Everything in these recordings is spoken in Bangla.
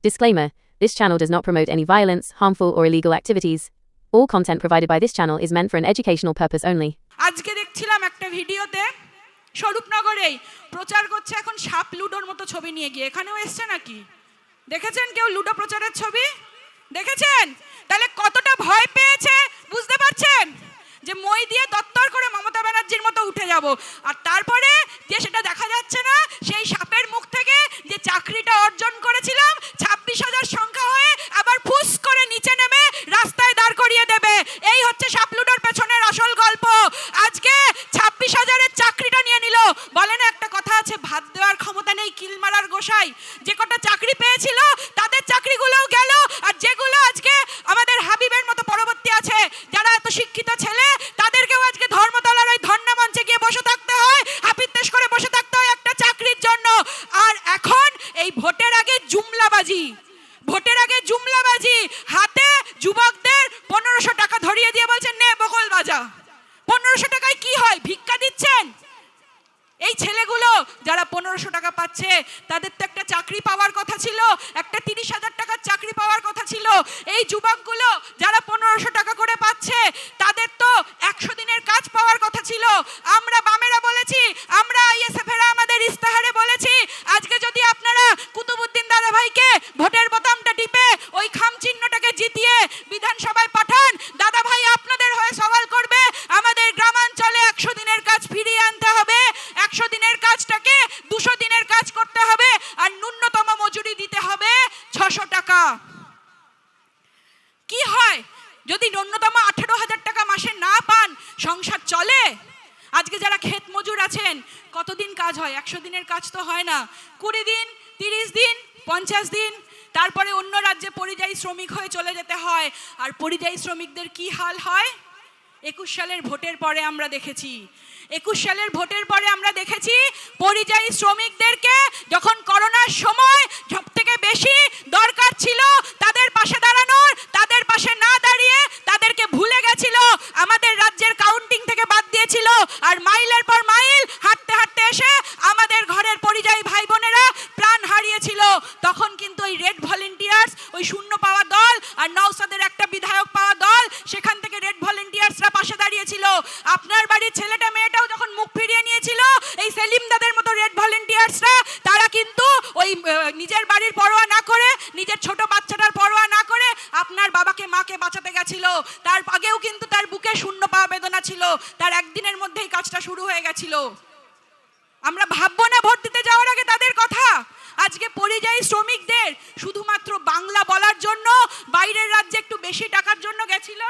Disclaimer: this channel does not promote any violence, harmful, or illegal activities. All content provided by this channel is meant for an educational purpose only. আজকে দেখছিলাম একটা ভিডিওতে স্বরূপনগরেই প্রচার করছে এখন সাপ লুডোর মতো ছবি নিয়ে গিয়ে। এখানেও এসছে নাকি? দেখেছেন কেউ লুডো প্রচারের ছবি? দেখেছেন? তাহলে কতটা ভয় পেয়েছে বুঝতে পারছেন? যে মই দিয়ে দত্তর করে মমতা ব্যানার্জির মতো উঠে যাব। আর তারপরে যে সেটা দেখা যাচ্ছে না, সেই সাপের মুখ থেকে যে চাকরিটা অর্জন করেছিলাম 26,000 সংখ্যা হয়ে আবার ফুস করে নিচে নেমে রাস্তায় দাঁড় করিয়ে দেবে। এই হচ্ছে সাপ লুডোর পেছনের আসল গল্প। আজকে 26,000-এর চাকরিটা নিয়ে নিল। বলে না একটা কথা আছে, ভাত দেওয়ার ক্ষমতা নেই কিল মারার গোসাই। যে কটা চাকরি পেয়েছিল তাদের চাকরিগুলোও গেল। আর যেগুলো আজকে আমাদের হাবিবের মতো পরবর্তী আছে, যারা এত শিক্ষিত ছেলে, তাদেরকেও আজকে ধর্মতলার ওই ধর্ণা মঞ্চে গিয়ে বসে থাকতে হয়, হাপিত্তেশ করে বসে থাকতে হয় একটা চাকরির জন্য। আর এখন এই ভোটের আগে জুমলাবাজি, ভোটের আগে জুমলাবাজি, হাতে যুবকদের 1500 টাকা ধরিয়ে দিয়ে বলছেন নে বকল বাজা। 1500 টাকায় কি হয়? ভিক্ষা দিচ্ছেন? এই ছেলেগুলো যারা 1500 টাকা পাচ্ছে তাদের তো একটা চাকরি পাওয়ার কথা ছিল, একটা 30,000 টাকার চাকরি পাওয়ার কথা ছিল। এই যুবকগুলো যারা 1500 টাকা করে পাচ্ছে তাদের তো 100 দিনের কাজ পাওয়ার কথা ছিল। আমরা বামেরা বলেছি, আমরা আইএসএফেরা আমাদের ইস্তেহারে বলেছি, আজকে যদি আপনারা কুতুবউদ্দিন দাদা ভাইকে ভোটের বোতামটা টিপে ওই খাম চিহ্নটাকে জিতিয়ে বিধানসভায় পাঠান, দাদা ভাই আপনাদের হয়ে সওয়াল করবে। আমাদের গ্রামাঞ্চলে 100 দিনের কাজ ফিরিয়ে আনতে হবে। 100 দিনের কাজটাকে 200 দিনের কাজ করতে হবে। আর ন্যূনতম মজুরি দিতে হবে 600 টাকা। কি হয় যদি ন্যূনতম 18,000 টাকা মাসে না পান? সংসার চলে? আজকে যারা ক্ষেত মজুর আছেন, কতদিন কাজ হয়? 100 দিনের কাজ তো হয় না। 20 দিন, 30 দিন, 50 দিন, তারপরে অন্য রাজ্যে পরিযায়ী শ্রমিক হয়ে চলে যেতে হয়। আর পরিযায়ী শ্রমিকদের কি হাল হয়? 21 সালের ভোটের পরে আমরা দেখেছি, 21 সালের ভোটের পরে আমরা দেখেছি পরিযায়ী শ্রমিকদেরকে যখন করোনার সময় সবথেকে বেশি দরকার ছিল তাদের পাশে দাঁড়ানোর, তাদের পাশে না দাঁড়িয়ে তাদেরকে ভুলে গেছিল, আমাদের রাজ্যের কাউন্টিং থেকে বাদ দিয়েছিল। আর মাইলের পর মাইল হাঁটতে হাঁটতে এসে আমাদের ঘরের পরিযায়ী ভাই বোনেরা প্রাণ হারিয়েছিল। তখন কিন্তু ওই রেড ভলেন্টিয়ার্স, ওই শূন্য পাওয়া দল আর নওশাদের একটা বিধায়ক পাওয়া দল, সেখান থেকে রেড ভলেন্টিয়ার্সরা পাশে দাঁড়িয়েছিল। আপনার বাড়ির ছেলেটা মেয়েটাও যখন মুখ ফিরিয়ে নিয়েছিল, এই সেলিম দাদের মতো রেড ভলেন্টিয়ার্সরা, তারা কিন্তু ওই নিজের বাড়ির পরোয়া না করে, নিজের ছোট বাচ্চাটার পরোয়া না করে আপনার বাবাকে মাকে বাঁচাতে গেছিল। তার আগেও কিন্তু তার বুকে শূন্য পাওয়া বেদনা ছিল, তার একদিনের মধ্যেই কাজটা শুরু হয়ে গেছিল। আমরা ভাববো না ভোট দিতে যাওয়ার আগে তাদের কথা? আজকে পরিযায়ী শ্রমিকদের শুধুমাত্র বাংলা বলার জন্য বাইরের রাজ্যে একটু বেশি টাকার জন্য গেছিল,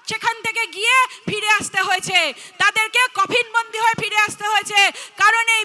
সেখান থেকে গিয়ে ফিরে আসতে হয়েছে, তাদেরকে কফিনবন্দি হয়ে ফিরে আসতে হয়েছে। কারণ এই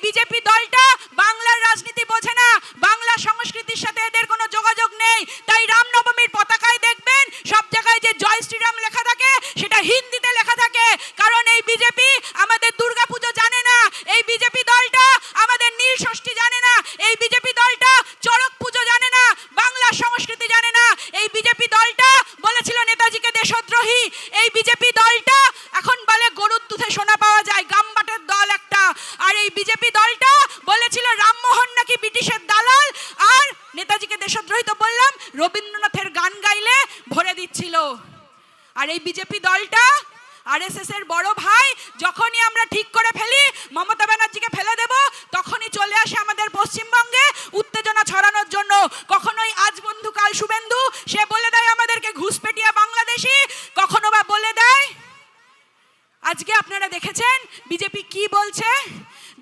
বিজেপি দলটা বাংলার রাজনীতি বোঝে না, বাংলা সংস্কৃতির সাথে এদের কোনো যোগাযোগ নেই। তাই রামনবমীর পতাকায় দেখবেন সব জায়গায় যে জয় শ্রীরাম লেখা থাকে সেটা হিন্দিতে লেখা থাকে। কারণ এই বিজেপি আমাদের দুর্গাপুজো জানে না, এই বিজেপি দলটা আমাদের নীল ষষ্ঠী জানে না, এই বিজেপি দলটা চড়ক পুজো জানে না, বাংলা সংস্কৃতি জানে না। এই বিজেপি দলটা বলেছিল নেতাজিকে দেশদ্রোহী, এই বিজেপি দলটা এখন বলে গরুর দুধে সোনা পাওয়া যায়, গামবাটের দল একটা। আর এই বিজেপি দলটা বলেছিল রামমোহন নাকি ব্রিটিশের দালাল, আর নেতাজিকে দেশদ্রোহী তো বললাম, রবীন্দ্রনাথের গান গাইলে ভরে দিচ্ছিল। আর এই বিজেপি দলটা আরএসএস এর বড় ভাই, যখনই আমরা ঠিক করে ফেলি মমতা ব্যানার্জিকে ফেলে দেব, তখনই চলে আসে আমাদের পশ্চিমবঙ্গে উত্তেজনা ছড়ানোর জন্য। কখনোই আজ বন্ধু কাল শুভেন্দু, সে বলে দেয় আমাদেরকে ঘুষপেটিয়া বাংলাদেশি, কখনো বা বলে দেয়। আজকে আপনারা দেখেছেন বিজেপি কি বলছে?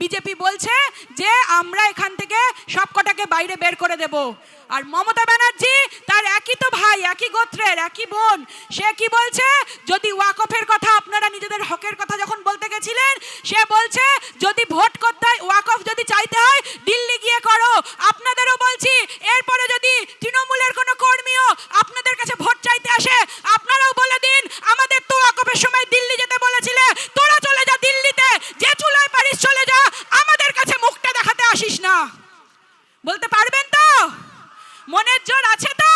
বিজেপি বলছে যে আমরা এখান থেকে সব কটাকে বাইরে বের করে দেব। আর মমতা ব্যানার্জি, তার একই তো ভাই, একই গোত্রের, একই বোন, সে কি বলছে? যদি ওয়াকফের কথা, আপনারা নিজেদের হকের কথা যখন বলতে গেছিলেন, সে বলছে যদি ভোট করতে হয়, ওয়াকফ যদি চাইতে হয় দিল্লি গিয়ে করো। আপনাদেরও বলছি, এরপরে যদি তৃণমূলের কোনো কর্মীও আপনাদের কাছে ভোট চাইতে আসে, আপনারাও বলে দিন আমাদের তো ওয়াকফের সময় দিল্লি যেতে বলেছিলে, তোরা চলে যা দিল্লিতে, যে চুলায় পারিস চলে যা, আমাদের কাছে মুখটা দেখাতে আসিস না। বলতে পারবেন তো? মনের জোর আছে তো?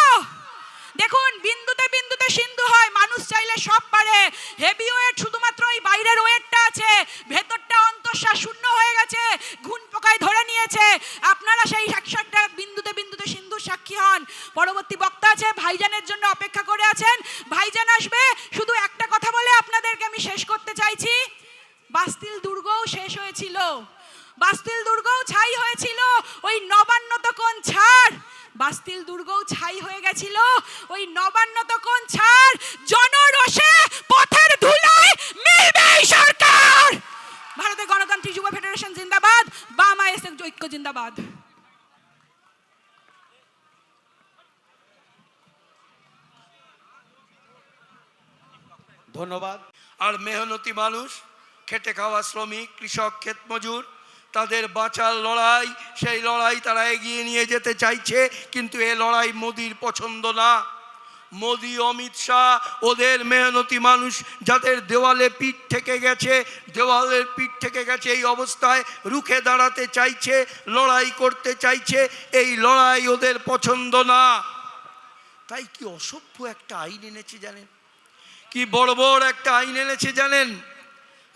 দেখুন, বিন্দুতে বিন্দুতে সিন্ধু হয়, মানুষ চাইলে সব পারে। হেভি ওয়েট শুধুমাত্র ওই বাইরের ওয়েটটা আছে, ভেতরটা অন্তঃশ্বাস শূন্য হয়ে গেছে, ঘুণ পোকায় ধরে নিয়েছে। আপনারা সেই 100টা বিন্দুতে বিন্দুতে সিন্ধুর মুখোমুখি হন। পরবর্তী বক্তা আছে, ভাইজানের জন্য অপেক্ষা করে আছেন, ভাইজান আসবে। শুধু একটা কথা বলে আপনাদেরকে আমি শেষ করতে চাইছি, বাস্তিল দুর্গও শেষ হয়েছিল, বাস্তিল দুর্গও ছাই হয়েছিল, ওই নবান্ন তো কোন ছাড়, বাস্তিল দুর্গও ছাই হয়ে গেছিল, ওই নবান্ন তো কোন ছাড়, জনরোষে পথের ধুলায় মিলবে এই সরকার। ভারতের গণতান্ত্রিক যুব ফেডারেশন জিন্দাবাদ, বাম আইএসএফ ঐক্য জিন্দাবাদ। ধন্যবাদ। আর মেহনতি মানুষ, খেটে খাওয়া শ্রমিক, কৃষক, ক্ষেতমজুর, তাদের বাঁচার লড়াই, সেই লড়াই তারা এগিয়ে নিয়ে যেতে চাইছে, কিন্তু এ লড়াই মোদির পছন্দ না। মোদি, অমিত শাহ ওদের মেহনতি মানুষ যাদের দেওয়ালে পিঠ থেকে গেছে, দেওয়ালের পিঠ থেকে গেছে, এই অবস্থায় রুখে দাঁড়াতে চাইছে, লড়াই করতে চাইছে, এই লড়াই ওদের পছন্দ না। তাই কি অসভ্য একটা আইন এনেছে জানেন, কি বড় একটা আইন এনেছে জানেন?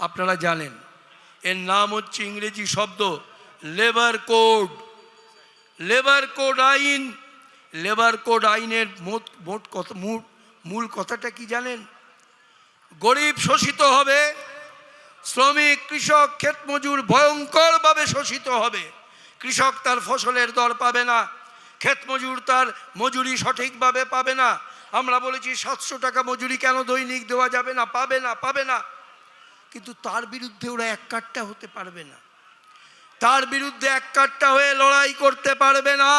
আপনারা জানেন এর নাম হচ্ছে ইংরেজি শব্দ লেবার কোড। লেবার কোড আইন। লেবার কোড আইনের মূল কথাটা কি জানেন? গরিব শোষিত হবে, শ্রমিক, কৃষক, ক্ষেতমজুর ভয়ঙ্করভাবে শোষিত হবে। কৃষক তার ফসলের দর পাবে না, ক্ষেতমজুর তার মজুরি সঠিকভাবে পাবে না। আমরা বলেছি 700 টাকা মজুরি কেন দৈনিক দেওয়া যাবে না? পাবে না। কিন্তু তার বিরুদ্ধে ওরা এক কাট্টা হতে পারবে না, তার বিরুদ্ধে এক কাট্টা হয়ে লড়াই করতে পারবে না।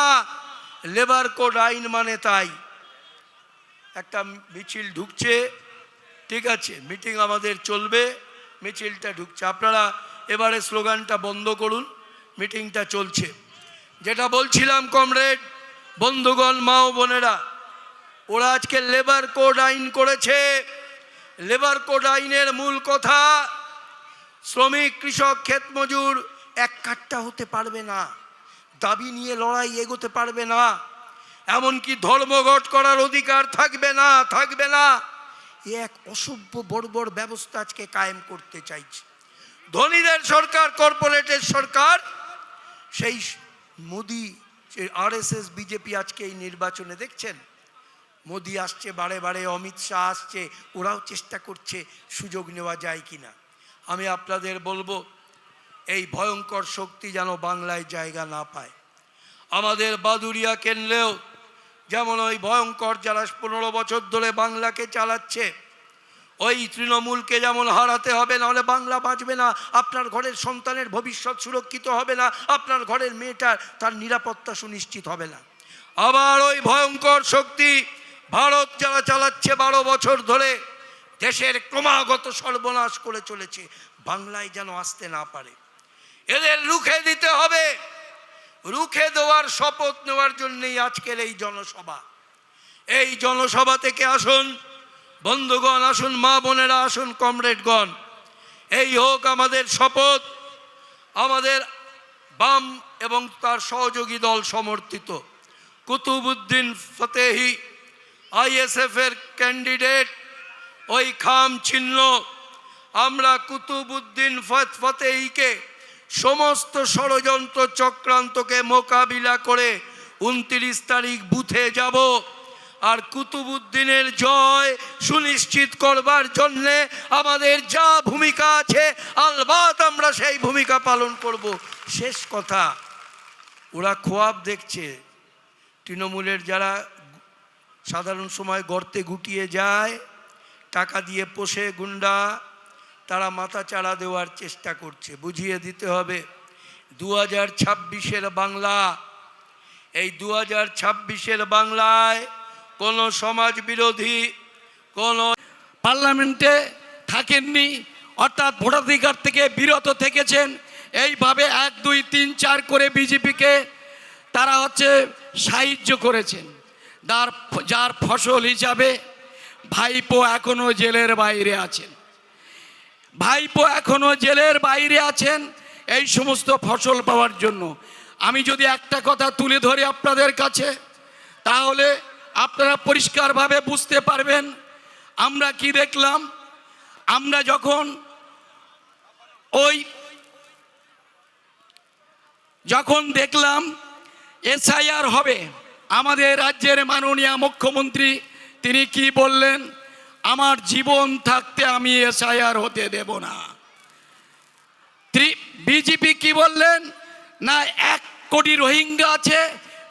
লেবার কোড আইন মানে তাই। একটা মিছিল ঢুকছে, ঠিক আছে, মিটিং আমাদের চলবে, মিছিলটা ঢুকছে, আপনারা এবারে স্লোগানটা বন্ধ করুন, মিটিংটা চলছে। যেটা বলছিলাম কমরেড, বন্ধুগণ, মা ও বোনেরা, ওরা আজকে লেবার কোড আইন করেছে। লেবার কোড আইনের মূল কথা, শ্রমিক, কৃষক, ক্ষেতমজুর এক কাট্টা হতে পারবে না, দাবি নিয়ে লড়াই এগোতে পারবে না, এমনকি ধর্মঘট করার অধিকার থাকবে না। এক অসভ্য বর্বর ব্যবস্থা আজকে কায়েম করতে চাইছে ধনীদের সরকার, কর্পোরেটের সরকার। সেই মোদি, আরএসএস, বিজেপি আজকে এই নির্বাচনে দেখছেন, মোদি আসছে বারে, অমিত শাহ আসছে, ওরাও চেষ্টা করছে সুযোগ নেওয়া যায় কিনা। আমি আপনাদের বলবো, এই ভয়ঙ্কর শক্তি যেন বাংলায় জায়গা না পায়। আমাদের বাদুড়িয়া কেন্দ্রেও যেমন ওই ভয়ঙ্কর যারা 15 বছর ধরে বাংলাকে চালাচ্ছে, ওই তৃণমূলকে যেমন হারাতে হবে, নাহলে বাংলা বাঁচবে না, আপনার ঘরের সন্তানের ভবিষ্যৎ সুরক্ষিত হবে না, আপনার ঘরের মেয়েটার তার নিরাপত্তা সুনিশ্চিত হবে না। আবার ওই ভয়ঙ্কর শক্তি ভারত যারা চালাচ্ছে 12 বছর ধরে, দেশের ক্রমাগত সর্বনাশ করে চলেছে, বাংলায় যেন আসতে না পারে। এদের রুখে দিতে হবে। রুখে দেওয়ার শপথ নেওয়ার জন্যই আজকের এই জনসভা। এই জনসভা থেকে আসুন বন্ধুগণ, আসুন মা বোনেরা, আসুন কমরেডগণ, এই হোক আমাদের শপথ। আমাদের বাম এবং তার সহযোগী দল সমর্থিত কুতুবউদ্দিন ফতেহি, আইএসএফ এর ক্যান্ডিডেট, ওই খাম চিহ্ন, আমরা কুতুবউদ্দিন ফতেহিকে সমস্ত ষড়যন্ত্র চক্রান্তকে মোকাবিলা করে 29 তারিখ বুথে যাব। আর কুতুবউদ্দিনের জয় সুনিশ্চিত করবার জন্যে আমাদের যা ভূমিকা আছে, আলবাত আমরা সেই ভূমিকা পালন করব। শেষ কথা, ওরা খোয়াব দেখছে, তৃণমূলের যারা সাধারণ সময় গর্তে গুটিয়ে যায়, টাকা দিয়ে পোষে গুন্ডা, তারা মাথা চাড়া দেওয়ার চেষ্টা করছে। বুঝিয়ে দিতে হবে 2026-এর বাংলা, এই 2026-এর বাংলায় কোনো সমাজ বিরোধী কোনো পার্লামেন্টে থাকেননি, অর্থাৎ ভোটাধিকার থেকে বিরত থেকেছেন। এইভাবে 1, 2, 3, 4 করে বিজেপিকে তারা সাহায্য করেছেন। যার ফসল হিসাবে ভাইপো এখনো জেলের বাইরে আছেন, এই সমস্ত ফসল পাওয়ার জন্য। আমি যদি একটা কথা তুলে ধরি আপনাদের কাছে, তাহলে আপনারা পরিষ্কারভাবে বুঝতে পারবেন আমরা কি দেখলাম। আমরা যখন দেখলাম এসআইআর হবে, আমাদের রাজ্যের মাননীয় মুখ্যমন্ত্রী তিনি কি বললেন, আমার জীবন থাকতে আমি এসআইআর হতে দেব না। বিজেপি কি বললেন, না 1 কোটি রোহিঙ্গা আছে,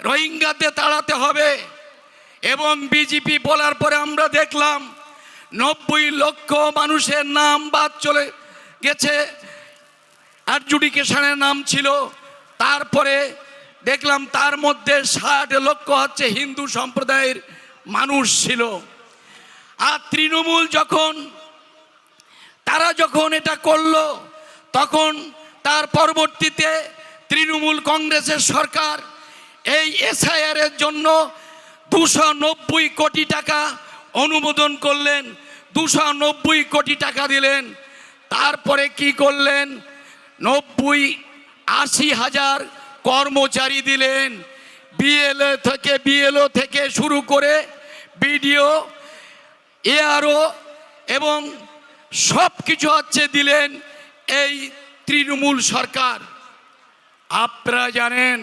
রোহিঙ্গাতে তাড়াতে হবে। এবং বিজেপি বলার পরে আমরা দেখলাম 90 লক্ষ মানুষের নাম বাদ চলে গেছে, অ্যাডজুডিকেশনের নাম ছিল। তারপরে দেখলাম তার মধ্যে 60 লক্ষ হচ্ছে হিন্দু সম্প্রদায়ের মানুষ ছিল। আর তৃণমূল তারা যখন এটা করলো, তখন তার পরবর্তীতে তৃণমূল কংগ্রেসের সরকার এই এসআইআর এর জন্য 290 কোটি টাকা অনুমোদন করলেন, 290 কোটি টাকা দিলেন। তারপরে কি করলেন, 80 হাজার কর্মচারী দিলেন, বিএলও থেকে শুরু করে বিডিও, এআরও এবং সব কিছু হচ্ছে দিলেন এই তৃণমূল সরকার। আপনারা জানেন,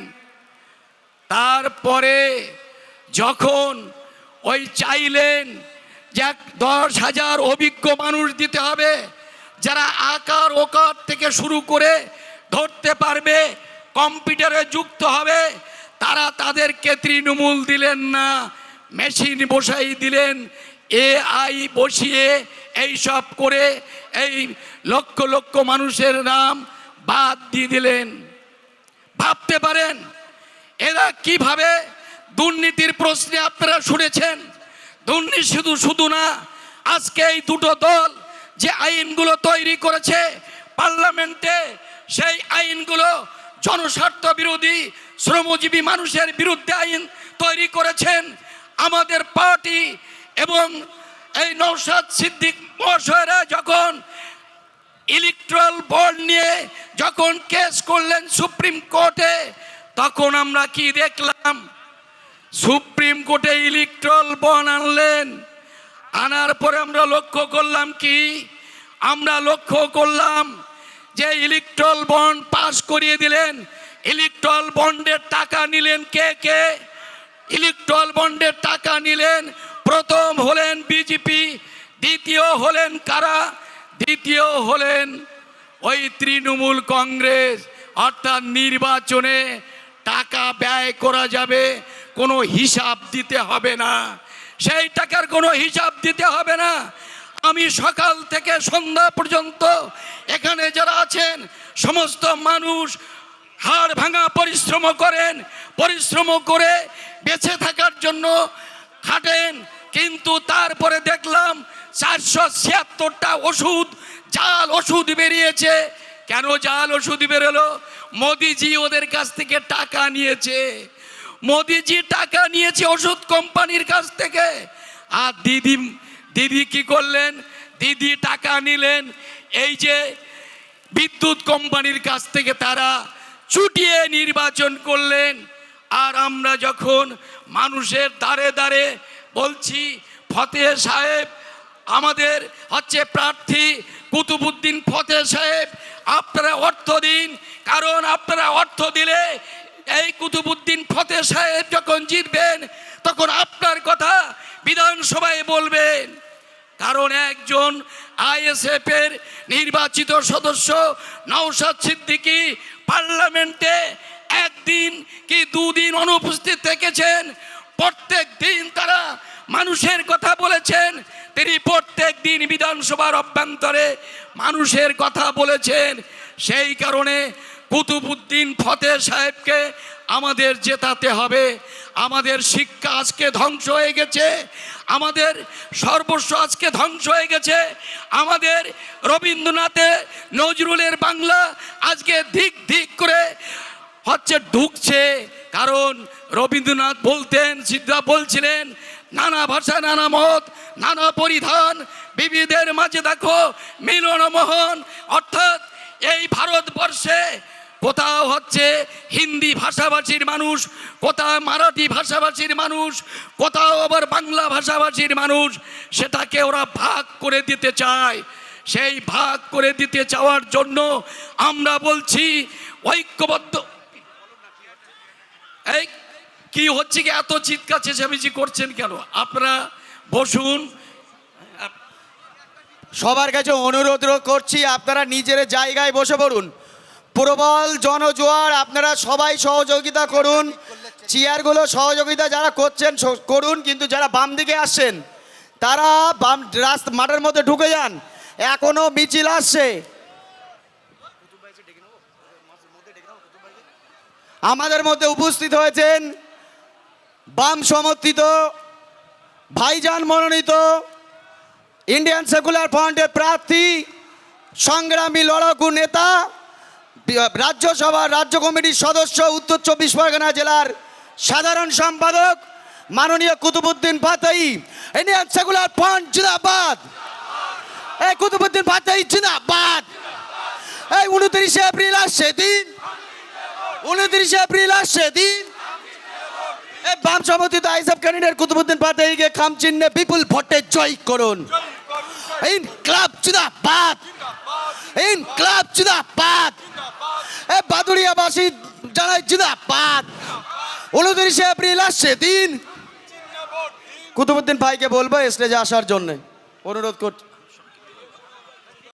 তারপরে যখন ওই চাইলেন যে 10,000 অভিজ্ঞ মানুষ দিতে হবে, যারা আকার ওকার থেকে শুরু করে ধরতে পারবে, কম্পিউটারে যুক্ত হবে, তাদেরকে তৃণমূল দিলেন না, মেশিন বসাই দিলেন, এআই বসিয়ে এই সব করে এই লক্ষ লক্ষ মানুষের নাম বাদ দিয়ে দিলেন। ভাবতে পারেন এরা কিভাবে দুর্নীতির প্রশ্নে আপনারা শুনেছেন। দুর্নীতি শুধু না, আজকে এই দুটো দল যে আইনগুলো তৈরি করেছে পার্লামেন্টে, সেই আইনগুলো জনস্বার্থ বিরোধী, শ্রমজীবী মানুষের বিরুদ্ধে আইন তৈরি করেছেন। আমাদের পার্টি এবং এই নওশাদ সিদ্দিক মহাশয়রা যখন ইলেকট্রাল বন্ড নিয়ে যখন কেস করলেন সুপ্রিম কোর্টে, তখন আমরা কি দেখলাম, সুপ্রিম কোর্টে ইলেকট্রাল বন্ড আনলেন। আনার পরে আমরা লক্ষ্য করলাম যে ইলেকট্রাল বন্ড পাস করিয়ে দিলেন। ইলেকট্রাল বন্ডের টাকা নিলেন কে? ইলেকট্রাল বন্ডের টাকা নিলেন, প্রথম হলেন বিজেপি, দ্বিতীয় হলেন কারা? দ্বিতীয় হলেন ওই তৃণমূল কংগ্রেস। অর্থাৎ নির্বাচনে টাকা ব্যয় করা যাবে, কোনো হিসাব দিতে হবে না, সেই টাকার কোনো হিসাব দিতে হবে না। আমি সকাল থেকে সন্ধ্যা পর্যন্ত এখানে যারা আছেন সমস্ত মানুষ হাড় ভাঙা পরিশ্রম করে বেঁচে থাকার জন্য খাটেন, কিন্তু তারপরে দেখলাম 476টা জাল ওষুধ বেরিয়েছে। কেন জাল ওষুধ বেরোলো? মোদিজি ওদের কাছ থেকে টাকা নিয়েছে, মোদিজি টাকা নিয়েছে ওষুধ কোম্পানির কাছ থেকে। আর দিদি কি করলেন? দিদি টাকা নিলেন এই যে বিদ্যুৎ কোম্পানির কাছ থেকে, তারা চুটিয়ে নির্বাচন করলেন। আর আমরা যখন মানুষের দ্বারে দ্বারে বলছি ফতেহ সাহেব আমাদের হচ্ছে প্রার্থী, কুতুবুদ্দিন ফতেহ সাহেব আপনারা অর্থ দিন, কারণ আপনারা অর্থ দিলে এই কুতুবুদ্দিন ফতেহ সাহেব যখন জিতবেন তখন আপনার কথা বিধানসভায় বলবেন। কারণ একজন আইএসএফ এর নির্বাচিত সদস্য নওশাদ সিদ্দিকী পার্লামেন্টে 1 দিন কি 2 দিন অনুপস্থিত থেকেছেন। প্রত্যেক দিন তারা মানুষের কথা বলেছেন, তিনি প্রত্যেক দিন বিধানসভার অভ্যন্তরে মানুষের কথা বলেছেন। সেই কারণে কুতুবুদ্দিন ফতেহ সাহেবকে আমাদের জেতাতে হবে। আমাদের শিক্ষা আজকে ধ্বংস হয়ে গেছে, আমাদের সর্বস্ব আজকে ধ্বংস হয়ে গেছে। আমাদের রবীন্দ্রনাথের নজরুলের বাংলা আজকে ধিক ধিক করে হচ্ছে ঢুকছে। কারণ রবীন্দ্রনাথ বলছিলেন নানা ভাষা নানা মত নানা পরিধান, বিবিধের মাঝে দেখো মিলন মোহন। অর্থাৎ এই ভারতবর্ষে কোথাও হচ্ছে হিন্দি ভাষাভাষীর মানুষ, কোথাও মারাঠি ভাষাভাষীর মানুষ, কোথাও আবার বাংলা ভাষাভাষীর মানুষ, সেটাকে ওরা ভাগ করে দিতে চায়। সেই ভাগ করে দিতে চাওয়ার জন্য আমরা বলছি ঐক্যবদ্ধ কি হচ্ছে কি এত চিৎকার চেঁচামেচি করছেন কেন? আপনারা বসুন। সবার কাছে অনুরোধ করছি, আপনারা নিজের জায়গায় বসে পড়ুন। প্রবল জনজোয়ার, আপনারা সবাই সহযোগিতা করুন। চেয়ারগুলো সহযোগিতা যারা করছেন করুন, কিন্তু যারা বাম দিকে আসছেন তারা বাম রাস্তা মাঠের মধ্যে ঢুকে যান। এখনো মিছিল আসছে। আমাদের মধ্যে উপস্থিত হয়েছেন বাম সমর্থিত ভাইজান মনোনীত ইন্ডিয়ান সেকুলার ফ্রন্টের প্রার্থী, সংগ্রামী লড়াকু নেতা, রাজ্যসভার রাজ্য কমিটির সদস্য, উত্তর 24 পরগনা জেলার সাধারণ সম্পাদক মাননীয় কুতুবুদ্দিন পাতাই। ইন্ডিয়ান সেকুলার ফ্রন্ট জিন্দাবাদ। এই কুতুবুদ্দিন পাতাই জিন্দাবাদ। এই 29 এপ্রিল আসছে দিন, 29 এপ্রিল আসছে দিন। এই বাম সমর্থিত আইএসএফ ক্যান্ডিডেট কুতুবুদ্দিন পাতাইকে খাম চিহ্নে বিপুল ভোটে জয় করুন। ইনকলাব জিন্দাবাদ, ইনকলাব জিন্দাবাদ। এই বাদুড়িয়াবাসী জানাই জিন্দাবাদ। 29 এপ্রিল আসছে দিন। কুতুবুদ্দিন ভাইকে বলবো স্টেজে আসার জন্য অনুরোধ করছি।